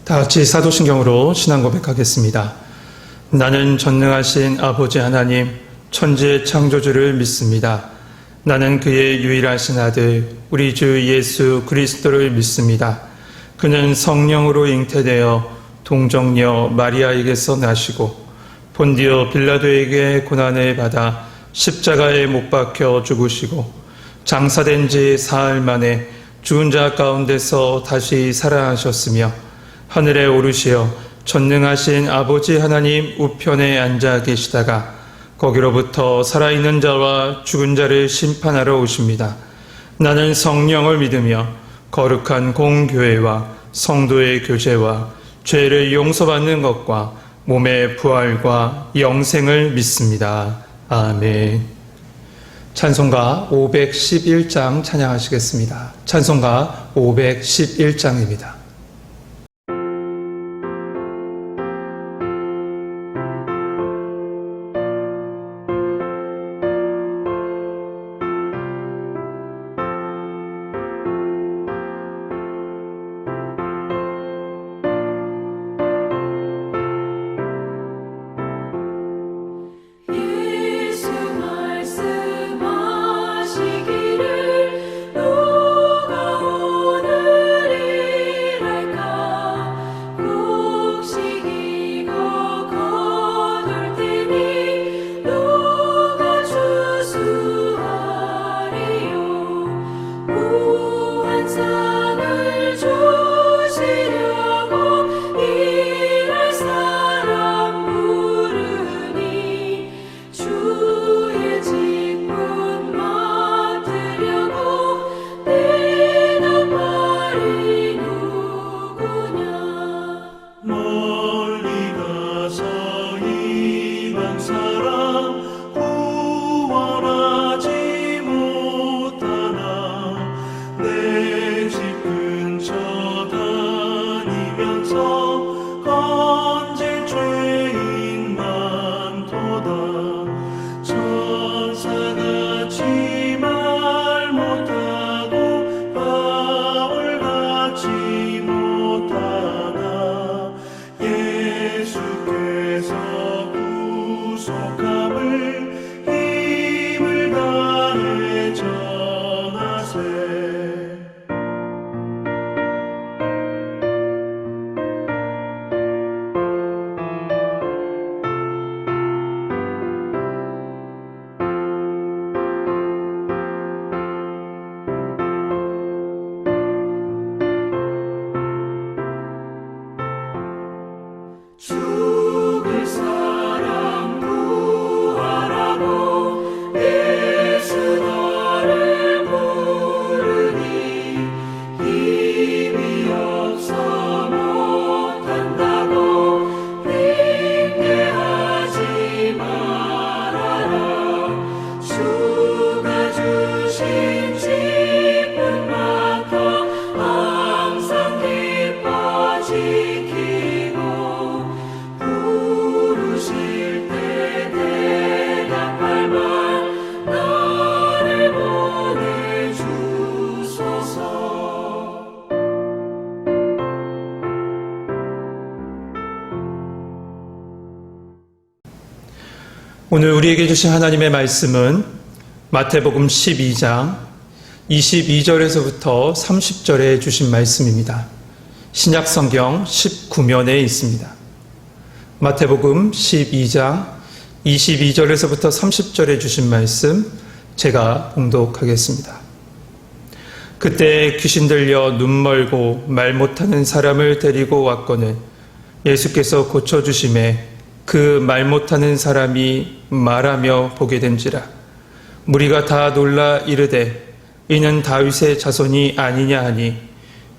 다 같이 사도신경으로 신앙 고백하겠습니다. 나는 전능하신 아버지 하나님, 천지의 창조주를 믿습니다. 나는 그의 유일하신 아들, 우리 주 예수 그리스도를 믿습니다. 그는 성령으로 잉태되어 동정녀 마리아에게서 나시고 본디오 빌라도에게 고난을 받아 십자가에 못 박혀 죽으시고 장사된 지 사흘 만에 죽은 자 가운데서 다시 살아나셨으며 하늘에 오르시어 전능하신 아버지 하나님 우편에 앉아 계시다가 거기로부터 살아있는 자와 죽은 자를 심판하러 오십니다. 나는 성령을 믿으며 거룩한 공교회와 성도의 교제와 죄를 용서받는 것과 몸의 부활과 영생을 믿습니다. 아멘. 찬송가 511장 찬양하시겠습니다. 찬송가 511장입니다. 오늘 우리에게 주신 하나님의 말씀은 마태복음 12장 22절에서부터 30절에 주신 말씀입니다. 신약성경 19면에 있습니다. 마태복음 12장 22절에서부터 30절에 주신 말씀 제가 봉독하겠습니다. 그때 귀신 들려 눈 멀고 말 못하는 사람을 데리고 왔거늘 예수께서 고쳐주심에 그 말 못하는 사람이 말하며 보게 된지라. 무리가 다 놀라 이르되 이는 다윗의 자손이 아니냐 하니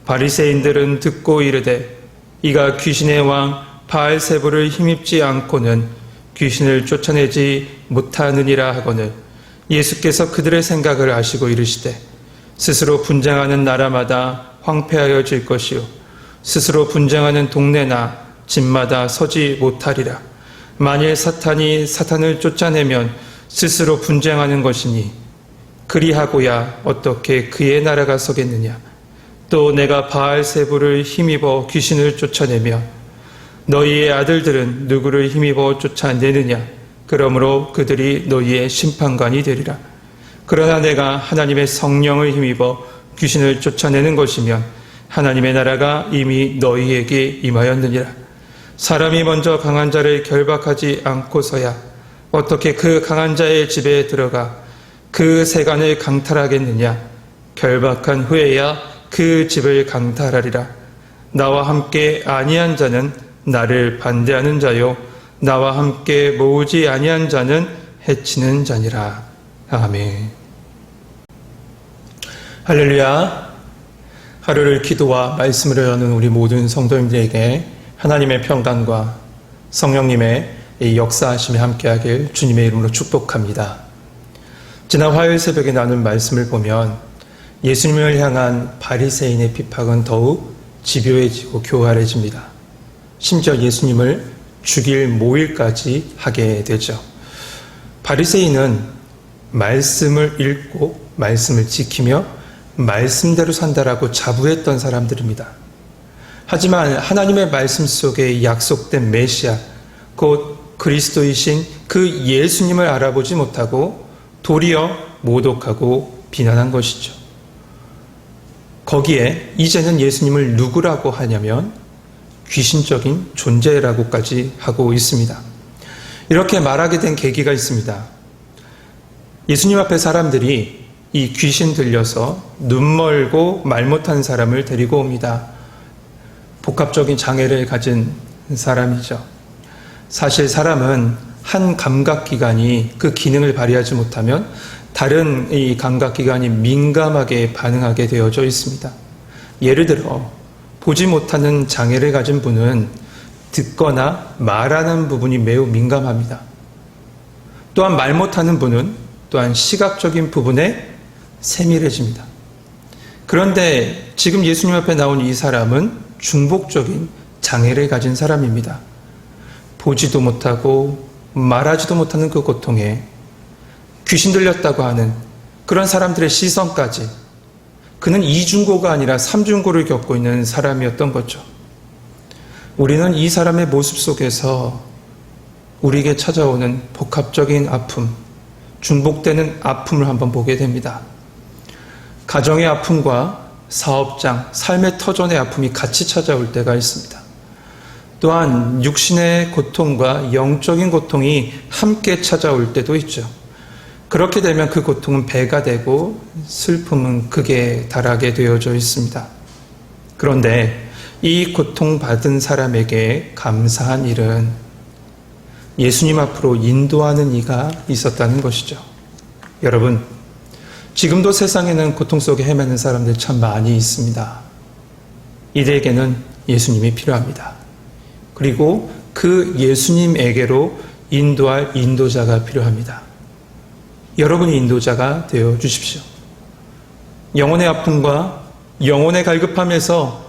바리새인들은 듣고 이르되 이가 귀신의 왕 바알세불을 힘입지 않고는 귀신을 쫓아내지 못하느니라 하거늘 예수께서 그들의 생각을 아시고 이르시되 스스로 분쟁하는 나라마다 황폐하여질 것이요 스스로 분쟁하는 동네나 집마다 서지 못하리라. 만일 사탄이 사탄을 쫓아내면 스스로 분쟁하는 것이니 그리하고야 어떻게 그의 나라가 서겠느냐. 또 내가 바알세불을 힘입어 귀신을 쫓아내며 너희의 아들들은 누구를 힘입어 쫓아내느냐? 그러므로 그들이 너희의 심판관이 되리라. 그러나 내가 하나님의 성령을 힘입어 귀신을 쫓아내는 것이면 하나님의 나라가 이미 너희에게 임하였느니라. 사람이 먼저 강한 자를 결박하지 않고서야 어떻게 그 강한 자의 집에 들어가 그 세간을 강탈하겠느냐? 결박한 후에야 그 집을 강탈하리라. 나와 함께 아니한 자는 나를 반대하는 자요, 나와 함께 모으지 아니한 자는 해치는 자니라. 아멘. 할렐루야. 하루를 기도와 말씀으로 여는 우리 모든 성도님들에게 하나님의 평강과 성령님의 역사하심이 함께하길 주님의 이름으로 축복합니다. 지난 화요일 새벽에 나눈 말씀을 보면 예수님을 향한 바리새인의 핍박은 더욱 집요해지고 교활해집니다. 심지어 예수님을 죽일 모일까지 하게 되죠. 바리새인은 말씀을 읽고 말씀을 지키며 말씀대로 산다라고 자부했던 사람들입니다. 하지만 하나님의 말씀 속에 약속된 메시아, 곧 그리스도이신 그 예수님을 알아보지 못하고 도리어 모독하고 비난한 것이죠. 거기에 이제는 예수님을 누구라고 하냐면 귀신적인 존재라고까지 하고 있습니다. 이렇게 말하게 된 계기가 있습니다. 예수님 앞에 사람들이 이 귀신 들려서 눈 멀고 말 못한 사람을 데리고 옵니다. 복합적인 장애를 가진 사람이죠. 사실 사람은 한 감각기관이 그 기능을 발휘하지 못하면 다른 이 감각기관이 민감하게 반응하게 되어져 있습니다. 예를 들어 보지 못하는 장애를 가진 분은 듣거나 말하는 부분이 매우 민감합니다. 또한 말 못하는 분은 또한 시각적인 부분에 세밀해집니다. 그런데 지금 예수님 앞에 나온 이 사람은 중복적인 장애를 가진 사람입니다. 보지도 못하고 말하지도 못하는 그 고통에 귀신 들렸다고 하는 그런 사람들의 시선까지, 그는 이중고가 아니라 삼중고를 겪고 있는 사람이었던 거죠. 우리는 이 사람의 모습 속에서 우리에게 찾아오는 복합적인 아픔, 중복되는 아픔을 한번 보게 됩니다. 가정의 아픔과 사업장, 삶의 터전의 아픔이 같이 찾아올 때가 있습니다. 또한 육신의 고통과 영적인 고통이 함께 찾아올 때도 있죠. 그렇게 되면 그 고통은 배가 되고 슬픔은 극에 달하게 되어져 있습니다. 그런데 이 고통받은 사람에게 감사한 일은 예수님 앞으로 인도하는 이가 있었다는 것이죠. 여러분, 지금도 세상에는 고통 속에 헤매는 사람들 참 많이 있습니다. 이들에게는 예수님이 필요합니다. 그리고 그 예수님에게로 인도할 인도자가 필요합니다. 여러분이 인도자가 되어 주십시오. 영혼의 아픔과 영혼의 갈급함에서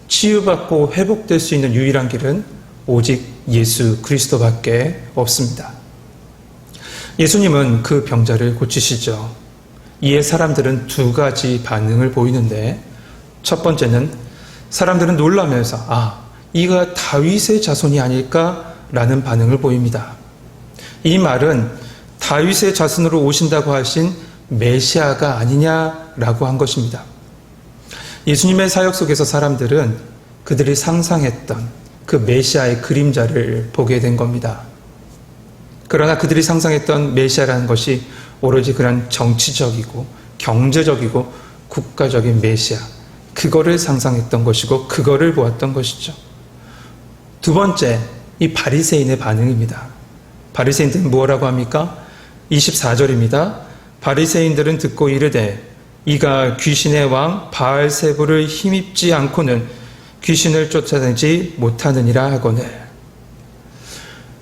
치유받고 회복될 수 있는 유일한 길은 오직 예수 그리스도밖에 없습니다. 예수님은 그 병자를 고치시죠. 이에 사람들은 두 가지 반응을 보이는데, 첫 번째는 사람들은 놀라면서 이가 다윗의 자손이 아닐까라는 반응을 보입니다. 이 말은 다윗의 자손으로 오신다고 하신 메시아가 아니냐라고 한 것입니다. 예수님의 사역 속에서 사람들은 그들이 상상했던 그 메시아의 그림자를 보게 된 겁니다. 그러나 그들이 상상했던 메시아라는 것이 오로지 그런 정치적이고 경제적이고 국가적인 메시아, 그거를 상상했던 것이고 그거를 보았던 것이죠. 두 번째, 이 바리새인의 반응입니다. 바리새인들은 뭐라고 합니까? 24절입니다. 바리새인들은 듣고 이르되 이가 귀신의 왕 바알세불을 힘입지 않고는 귀신을 쫓아내지 못하느니라 하거늘.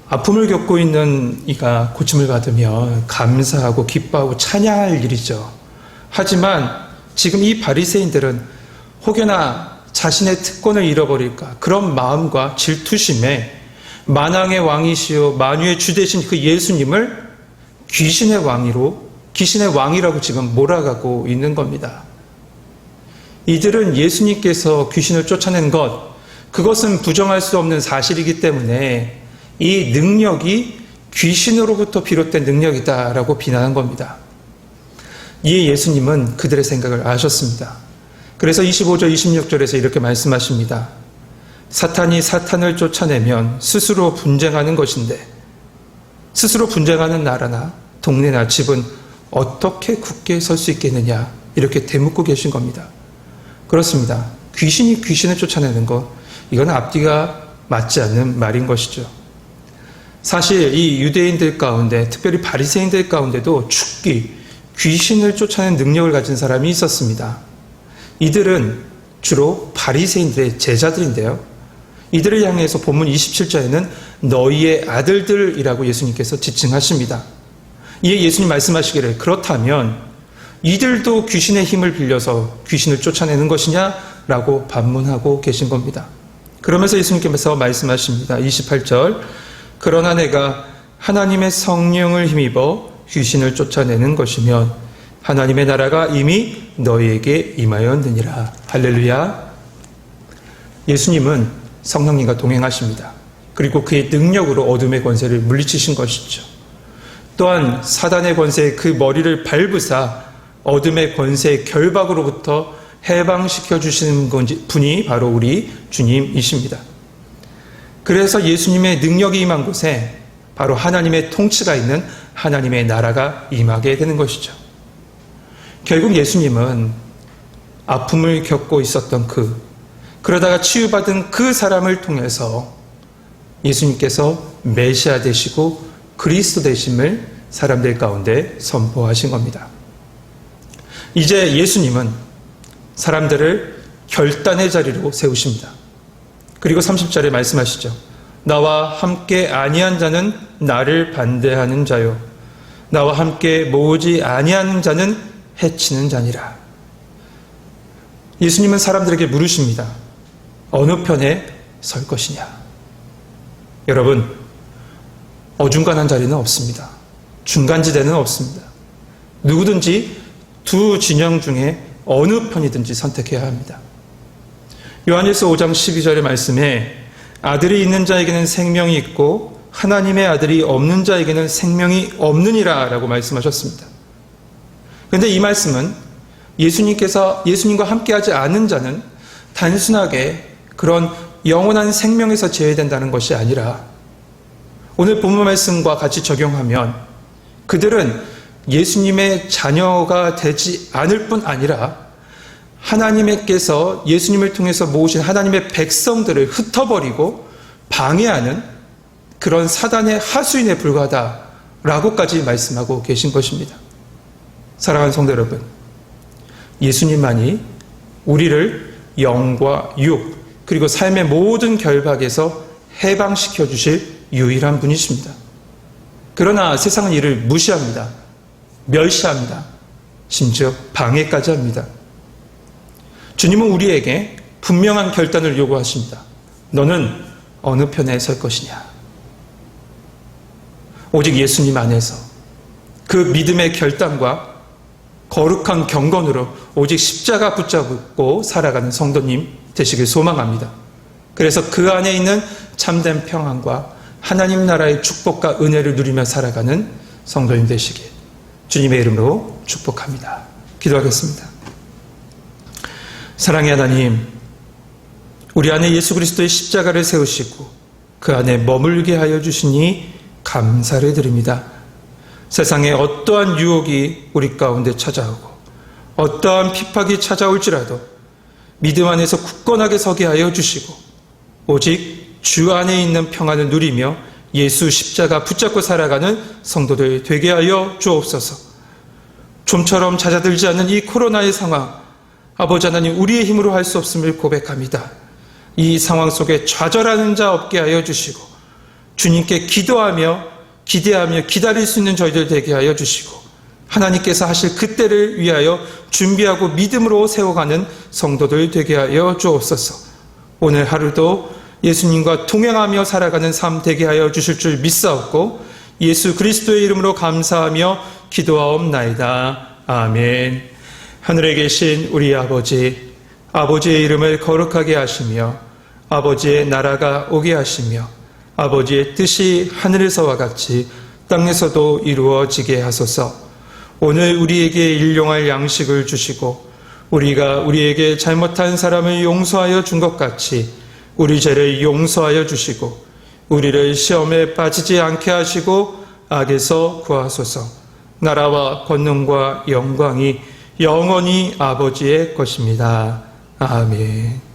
아픔을 겪고 있는 이가 고침을 받으면 감사하고 기뻐하고 찬양할 일이죠. 하지만 지금 이 바리새인들은 혹여나 자신의 특권을 잃어버릴까, 그런 마음과 질투심에 만왕의 왕이시요 만유의 주 되신 그 예수님을 귀신의 왕이라고 지금 몰아가고 있는 겁니다. 이들은 예수님께서 귀신을 쫓아낸 그것은 부정할 수 없는 사실이기 때문에 이 능력이 귀신으로부터 비롯된 능력이다라고 비난한 겁니다. 이에 예수님은 그들의 생각을 아셨습니다. 그래서 25절 26절에서 이렇게 말씀하십니다. 사탄이 사탄을 쫓아내면 스스로 분쟁하는 것인데 스스로 분쟁하는 나라나 동네나 집은 어떻게 굳게 설 수 있겠느냐, 이렇게 대묻고 계신 겁니다. 그렇습니다. 귀신이 귀신을 쫓아내는 것, 이건 앞뒤가 맞지 않는 말인 것이죠. 사실 이 유대인들 가운데, 특별히 바리새인들 가운데도 죽기, 귀신을 쫓아내는 능력을 가진 사람이 있었습니다. 이들은 주로 바리새인들의 제자들인데요. 이들을 향해서 본문 27절에는 너희의 아들들이라고 예수님께서 지칭하십니다. 이에 예수님 말씀하시기를, 그렇다면 이들도 귀신의 힘을 빌려서 귀신을 쫓아내는 것이냐라고 반문하고 계신 겁니다. 그러면서 예수님께서 말씀하십니다. 28절, 그러나 내가 하나님의 성령을 힘입어 귀신을 쫓아내는 것이면 하나님의 나라가 이미 너희에게 임하였느니라. 할렐루야. 예수님은 성령님과 동행하십니다. 그리고 그의 능력으로 어둠의 권세를 물리치신 것이죠. 또한 사단의 권세의 그 머리를 밟으사 어둠의 권세의 결박으로부터 해방시켜 주시는 분이 바로 우리 주님이십니다. 그래서 예수님의 능력이 임한 곳에 바로 하나님의 통치가 있는 하나님의 나라가 임하게 되는 것이죠. 결국 예수님은 아픔을 겪고 있었던 그러다가 치유받은 그 사람을 통해서 예수님께서 메시아 되시고 그리스도 되심을 사람들 가운데 선포하신 겁니다. 이제 예수님은 사람들을 결단의 자리로 세우십니다. 그리고 30절에 말씀하시죠. 나와 함께 아니한 자는 나를 반대하는 자요, 나와 함께 모으지 아니하는 자는 해치는 자니라. 예수님은 사람들에게 물으십니다. 어느 편에 설 것이냐? 여러분, 어중간한 자리는 없습니다. 중간지대는 없습니다. 누구든지 두 진영 중에 어느 편이든지 선택해야 합니다. 요한일서 5장 12절의 말씀에 아들이 있는 자에게는 생명이 있고 하나님의 아들이 없는 자에게는 생명이 없느니라 라고 말씀하셨습니다. 그런데 이 말씀은 예수님과 함께하지 않은 자는 단순하게 그런 영원한 생명에서 제외된다는 것이 아니라 오늘 본문 말씀과 같이 적용하면 그들은 예수님의 자녀가 되지 않을 뿐 아니라 하나님께서 예수님을 통해서 모으신 하나님의 백성들을 흩어버리고 방해하는 그런 사단의 하수인에 불과하다라고까지 말씀하고 계신 것입니다. 사랑하는 성도 여러분, 예수님만이 우리를 영과 육 그리고 삶의 모든 결박에서 해방시켜 주실 유일한 분이십니다. 그러나 세상은 이를 무시합니다. 멸시합니다. 심지어 방해까지 합니다. 주님은 우리에게 분명한 결단을 요구하십니다. 너는 어느 편에 설 것이냐? 오직 예수님 안에서 그 믿음의 결단과 거룩한 경건으로 오직 십자가 붙잡고 살아가는 성도님 되시길 소망합니다. 그래서 그 안에 있는 참된 평안과 하나님 나라의 축복과 은혜를 누리며 살아가는 성도님 되시길 주님의 이름으로 축복합니다. 기도하겠습니다. 사랑의 하나님, 우리 안에 예수 그리스도의 십자가를 세우시고 그 안에 머물게 하여 주시니 감사를 드립니다. 세상에 어떠한 유혹이 우리 가운데 찾아오고 어떠한 핍박이 찾아올지라도 믿음 안에서 굳건하게 서게 하여 주시고 오직 주 안에 있는 평안을 누리며 예수 십자가 붙잡고 살아가는 성도들 되게 하여 주옵소서. 좀처럼 잦아들지 않는 이 코로나의 상황, 아버지 하나님, 우리의 힘으로 할 수 없음을 고백합니다. 이 상황 속에 좌절하는 자 없게 하여 주시고 주님께 기도하며 기대하며 기다릴 수 있는 저희들 되게 하여 주시고 하나님께서 하실 그때를 위하여 준비하고 믿음으로 세워가는 성도들 되게 하여 주옵소서. 오늘 하루도 예수님과 동행하며 살아가는 삶 되게 하여 주실 줄 믿사옵고 예수 그리스도의 이름으로 감사하며 기도하옵나이다. 아멘. 하늘에 계신 우리 아버지, 아버지의 이름을 거룩하게 하시며 아버지의 나라가 오게 하시며 아버지의 뜻이 하늘에서와 같이 땅에서도 이루어지게 하소서. 오늘 우리에게 일용할 양식을 주시고 우리가 우리에게 잘못한 사람을 용서하여 준 것 같이 우리 죄를 용서하여 주시고 우리를 시험에 빠지지 않게 하시고 악에서 구하소서. 나라와 권능과 영광이 영원히 아버지의 것입니다. 아멘.